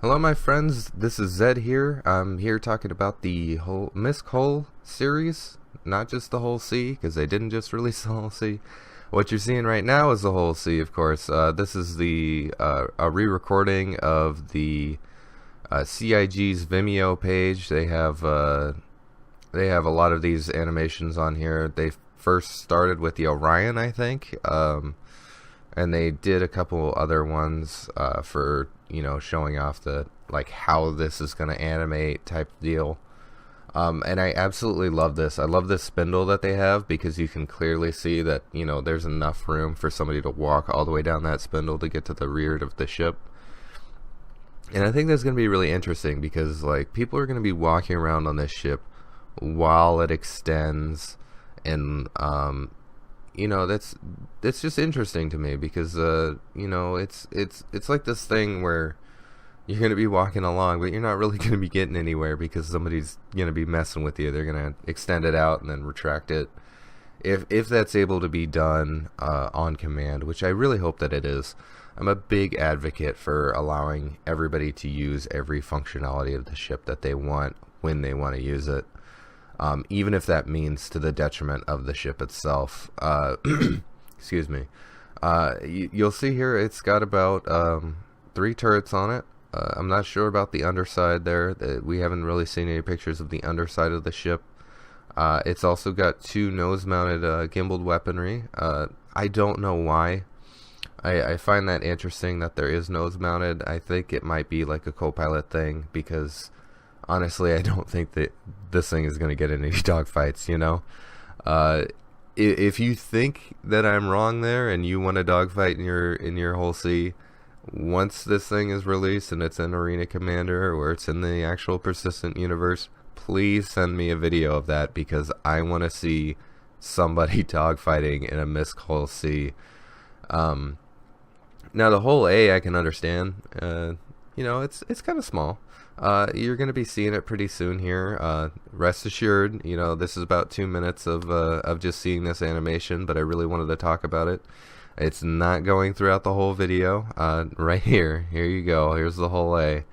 Hello, my friends. This is Zed here. I'm here talking about the whole MISC Hull series, not just the Hull C, because they didn't just release the Hull C. What you're seeing right now is the Hull C, of course. This is the a re-recording of the CIG's Vimeo page. They have a lot of these animations on here. They first started with the Orion, I think, and they did a couple other ones for showing off the how this is going to animate type deal. And I absolutely love this. I love this spindle that they have because you can clearly see that there's enough room for somebody to walk all the way down that spindle to get to the rear of the ship. And I think that's going to be really interesting because people are going to be walking around on this ship while it extends, and that's just interesting to me because it's like this thing where you're going to be walking along, but you're not really going to be getting anywhere because somebody's going to be messing with you. They're going to extend it out and then retract it. If that's able to be done on command, which I really hope that it is. I'm a big advocate for allowing everybody to use every functionality of the ship that they want when they want to use it. Even if that means to the detriment of the ship itself. Excuse me. You'll see here it's got about 3 turrets on it. I'm not sure about the underside there. We haven't really seen any pictures of the underside of the ship. It's also got 2 nose-mounted gimbaled weaponry. I don't know why. I find that interesting that there is nose-mounted. I think it might be like a co-pilot thing because honestly, I don't think that this thing is going to get in any dogfights, If you think that I'm wrong there and you want a dogfight in your Hull C, once this thing is released and it's in Arena Commander or it's in the actual persistent universe, please send me a video of that because I want to see somebody dogfighting in a MISC Hull C. Now the Hull A I can understand. It's kind of small. You're going to be seeing it pretty soon here. Rest assured, this is about 2 minutes of just seeing this animation, but I really wanted to talk about it. It's not going throughout the whole video. Right here you go. Here's the Hull A.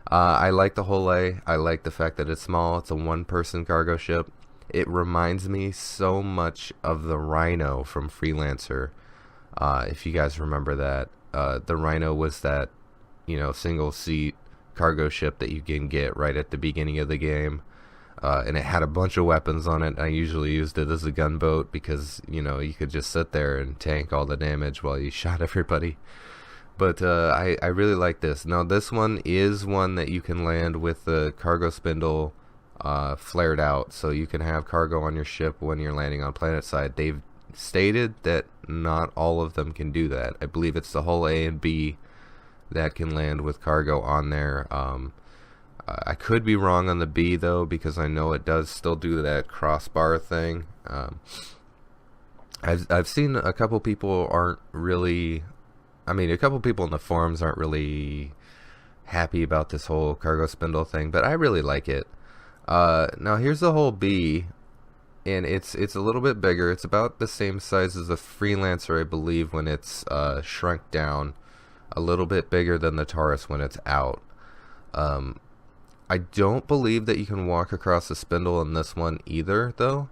I like the Hull A. I like the fact that it's small. It's a 1-person cargo ship. It reminds me so much of the Rhino from Freelancer. If you guys remember that, the Rhino was that single seat cargo ship that you can get right at the beginning of the game, and it had a bunch of weapons on it. I usually used it as a gunboat because you could just sit there and tank all the damage while you shot everybody. But I really like this. Now this one is one that you can land with the cargo spindle flared out, so you can have cargo on your ship when you're landing on planet side. They've stated that not all of them can do that. I believe it's the Hull A and B that can land with cargo on there. I could be wrong on the B though, because I know it does still do that crossbar thing. I've seen a couple people aren't really, a couple people in the forums aren't really happy about this whole cargo spindle thing, but I really like it. Now here's the Hull B, and it's a little bit bigger. It's about the same size as the Freelancer, I believe, when it's shrunk down. A little bit bigger than the Taurus when it's out. I don't believe that you can walk across the spindle in this one either, though.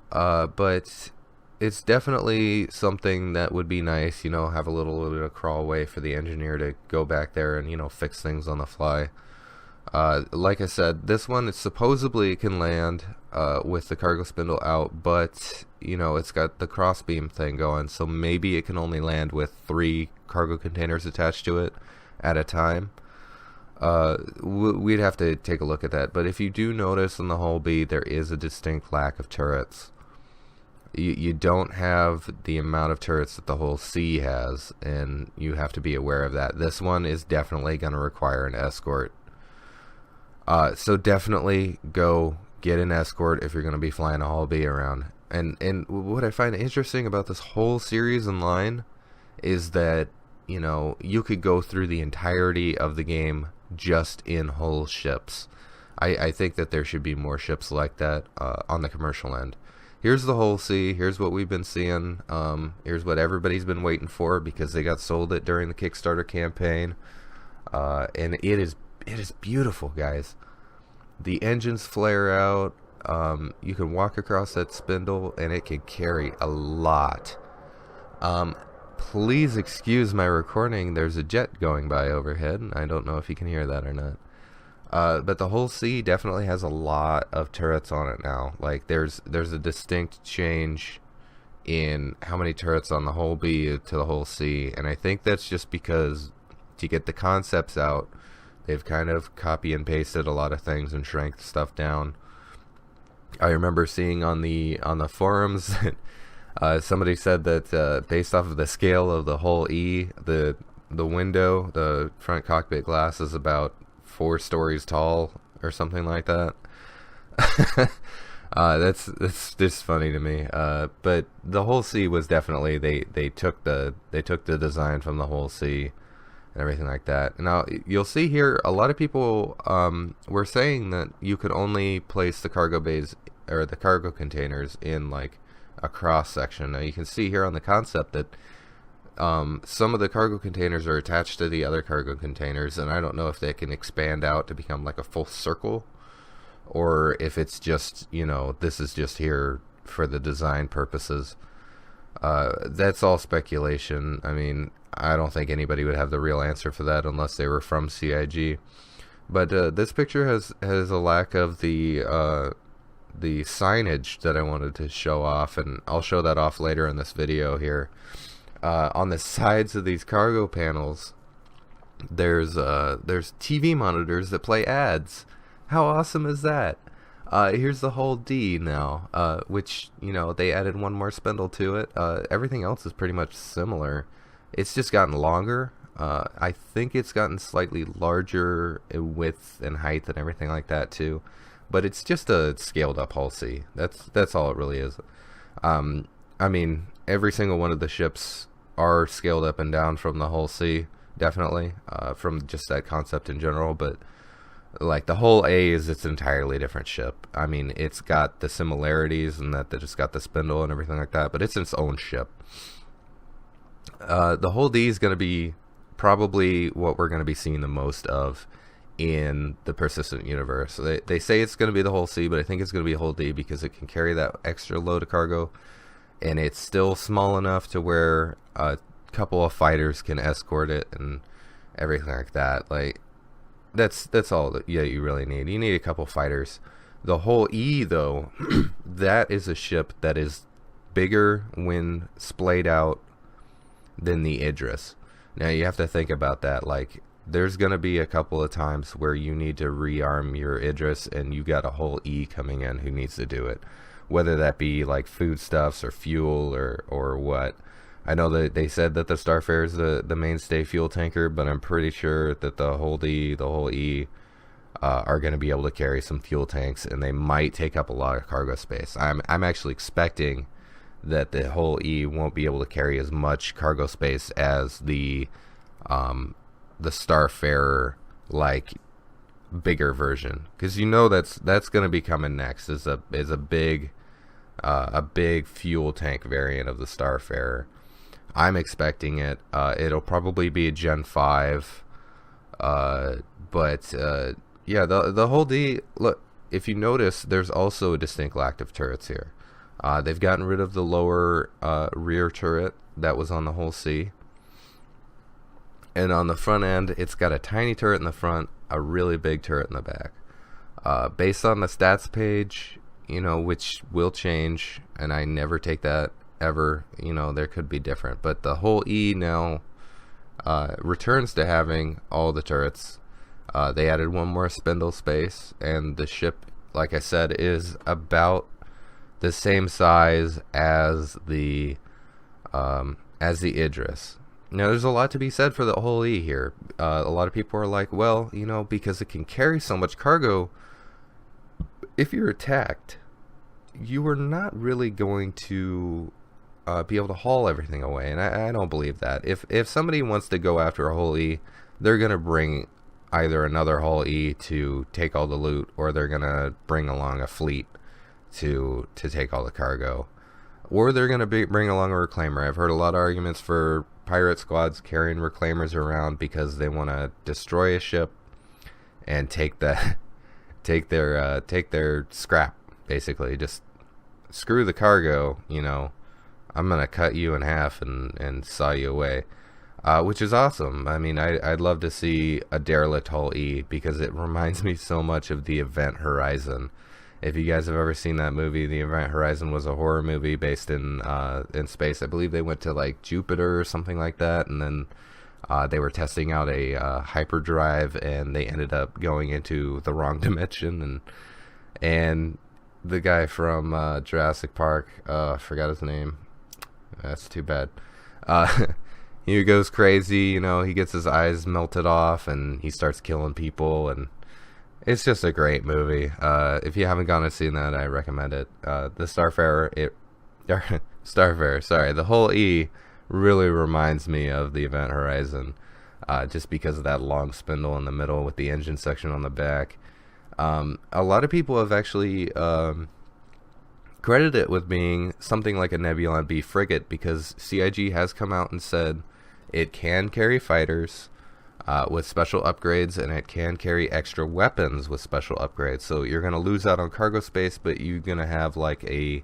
But it's definitely something that would be nice, have a little bit of crawl way for the engineer to go back there and, fix things on the fly. Like I said, this one, supposedly it can land with the cargo spindle out, but it's got the crossbeam thing going, so maybe it can only land with 3 cargo containers attached to it at a time. We'd have to take a look at that, but if you do notice in the Hull B, there is a distinct lack of turrets. You don't have the amount of turrets that the Hull C has, and you have to be aware of that. This one is definitely going to require an escort. So definitely go get an escort if you're going to be flying a Hull B around. And what I find interesting about this whole series in line is that you could go through the entirety of the game just in Hull ships. I think that there should be more ships like that on the commercial end. Here's the Hull C. Here's what we've been seeing. Here's what everybody's been waiting for because they got sold it during the Kickstarter campaign. and it is beautiful, guys. The engines flare out. You can walk across that spindle, and it can carry a lot. Please excuse my recording. There's a jet going by overhead. I don't know if you can hear that or not. But the Hull C definitely has a lot of turrets on it now. Like there's a distinct change in how many turrets on the Hull B to the Hull C, and I think that's just because to get the concepts out, they've kind of copy and pasted a lot of things and shrank stuff down. I remember seeing on the forums that somebody said that based off of the scale of the Hull E, the window, the front cockpit glass is about 4 stories tall or something like that. That's just funny to me. But the Hull C was definitely they took the design from the Hull C and everything like that. Now you'll see here a lot of people were saying that you could only place the cargo bays or the cargo containers in like a cross section. Now you can see here on the concept that some of the cargo containers are attached to the other cargo containers, and I don't know if they can expand out to become like a full circle, or if it's just, you know, this is just here for the design purposes. That's all speculation. I mean, I don't think anybody would have the real answer for that unless they were from CIG. But this picture has a lack of the signage that I wanted to show off, and I'll show that off later in this video here. On the sides of these cargo panels, there's TV monitors that play ads. How awesome is that? Here's the Hull D now, which, you know, they added one more spindle to it. Everything else is pretty much similar. It's just gotten longer. I think it's gotten slightly larger in width and height and everything like that too. But it's just a scaled up Hull C. That's all it really is. I mean, every single one of the ships are scaled up and down from the Hull C, definitely, from just that concept in general. But like the Hull A is its entirely different ship. I mean, it's got the similarities and that it's got the spindle and everything like that, but it's its own ship. The Hull D is going to be probably what we're going to be seeing the most of in the persistent universe. They say it's going to be the Hull C, but I think it's going to be a Hull D because it can carry that extra load of cargo, and it's still small enough to where a couple of fighters can escort it and everything like that. Like that's all that you really need. You need a couple fighters. The Hull E though, that is a ship that is bigger when splayed out than the Idris. Now you have to think about that. Like there's going to be a couple of times where you need to rearm your Idris, and you got a Hull E coming in who needs to do it, whether that be like foodstuffs or fuel or what. I know that they said that the Starfarer is the mainstay fuel tanker, but I'm pretty sure that the Hull D, the Hull E are going to be able to carry some fuel tanks, and they might take up a lot of cargo space. I'm actually expecting that the Hull E won't be able to carry as much cargo space as the Starfarer, like bigger version, because you know that's going to be coming next is a big fuel tank variant of the Starfarer. I'm expecting it. It'll probably be a Gen 5, but yeah, the Hull D. Look, if you notice, there's also a distinct lack of turrets here. They've gotten rid of the lower rear turret that was on the Hull C. And on the front end, it's got a tiny turret in the front, a really big turret in the back. Based on the stats page, you know, which will change, and I never take that ever, you know, there could be different. But the Hull E now returns to having all the turrets. They added one more spindle space, and the ship, like I said, is about the same size as the Idris. Now, there's a lot to be said for the Hull E here. A lot of people are like, well, you know, because it can carry so much cargo, if you're attacked, you are not really going to be able to haul everything away. And I don't believe that. If somebody wants to go after a Hull E, they're going to bring either another Hull E to take all the loot, or they're going to bring along a fleet to take all the cargo. Or they're going to bring along a reclaimer. I've heard a lot of arguments for pirate squads carrying reclaimers around because they want to destroy a ship and take their scrap, basically. Just screw the cargo, I'm gonna cut you in half and saw you away, which is awesome. I mean, I'd love to see a derelict Hull E, because it reminds me so much of the Event Horizon. If you guys have ever seen that movie, the Event Horizon was a horror movie based in space. I believe they went to like Jupiter or something like that, and then they were testing out a hyperdrive, and they ended up going into the wrong dimension, and the guy from Jurassic Park, I forgot his name. That's too bad. He goes crazy, he gets his eyes melted off, and he starts killing people, and it's just a great movie. If you haven't gone and seen that, I recommend it. The Starfarer, sorry, the Hull E really reminds me of the Event Horizon, just because of that long spindle in the middle with the engine section on the back. A lot of people have actually credited it with being something like a Nebulon B frigate, because CIG has come out and said it can carry fighters with special upgrades, and it can carry extra weapons with special upgrades. So you're going to lose out on cargo space, but you're going to have like a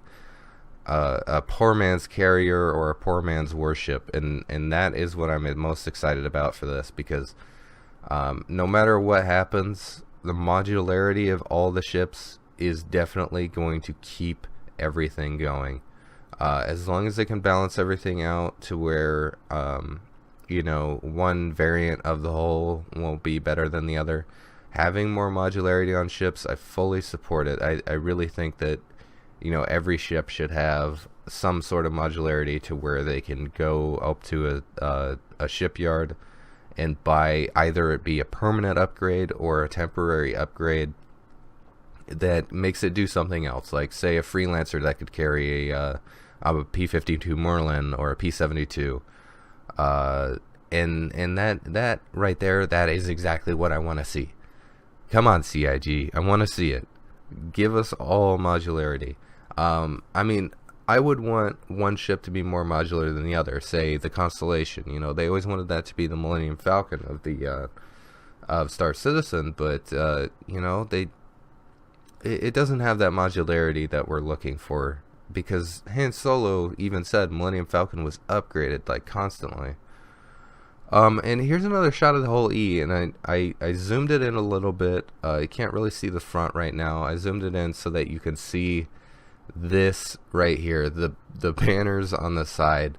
poor man's carrier or a poor man's warship, and that is what I'm most excited about for this, because no matter what happens, the modularity of all the ships is definitely going to keep everything going. As long as they can balance everything out to where one variant of the whole won't be better than the other. Having more modularity on ships, I fully support it. I really think that every ship should have some sort of modularity to where they can go up to a shipyard and buy, either it be a permanent upgrade or a temporary upgrade that makes it do something else. Like, say, a freelancer that could carry a P-52 Merlin or a P-72. And that right there, that is exactly what I want to see. Come on, CIG, I want to see it. Give us all modularity. I mean, I would want one ship to be more modular than the other. Say the Constellation. They always wanted that to be the Millennium Falcon of the of Star Citizen, but it doesn't have that modularity that we're looking for, because Han Solo even said Millennium Falcon was upgraded like constantly. And here's another shot of the Hull E, and I zoomed it in a little bit. You can't really see the front right now. I zoomed it in so that you can see this right here, the banners on the side.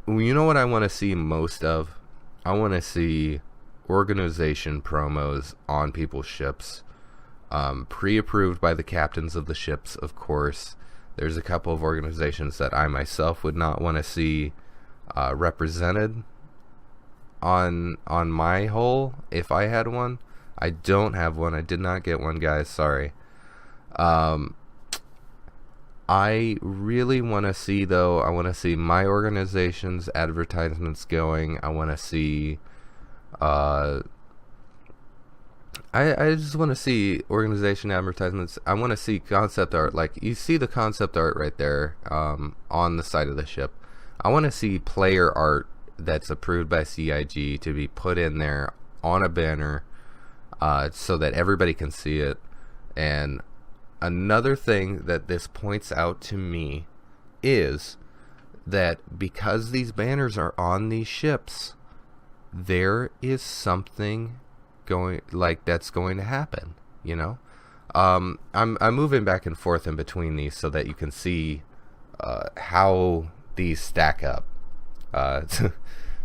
You know what I want to see most of? I want to see organization promos on people's ships, pre-approved by the captains of the ships, of course. There's a couple of organizations that I myself would not want to see represented on my hull if I had one. I don't have one. I did not get one, guys. Sorry. I really want to see, though, I want to see my organization's advertisements going. I want to see I just want to see organization advertisements. I want to see concept art. Like, you see the concept art right there on the side of the ship. I want to see player art that's approved by CIG to be put in there on a banner so that everybody can see it. And another thing that this points out to me is that because these banners are on these ships, there is something that's going to happen, I'm moving back and forth in between these so that you can see how these stack up.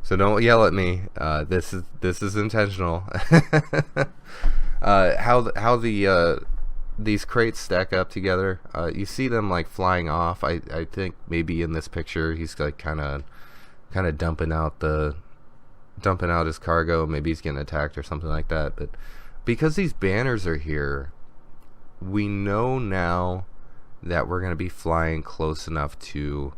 So don't yell at me. This is intentional. How these crates stack up together. You see them like flying off. I think maybe in this picture he's like kind of dumping out his cargo. Maybe he's getting attacked or something like that. But because these banners are here, we know now that we're going to be flying close enough to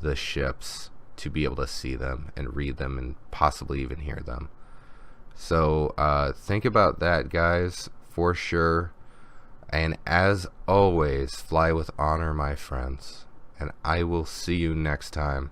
the ships to be able to see them and read them and possibly even hear them. So think about that, guys, for sure. And as always, fly with honor, my friends. And I will see you next time.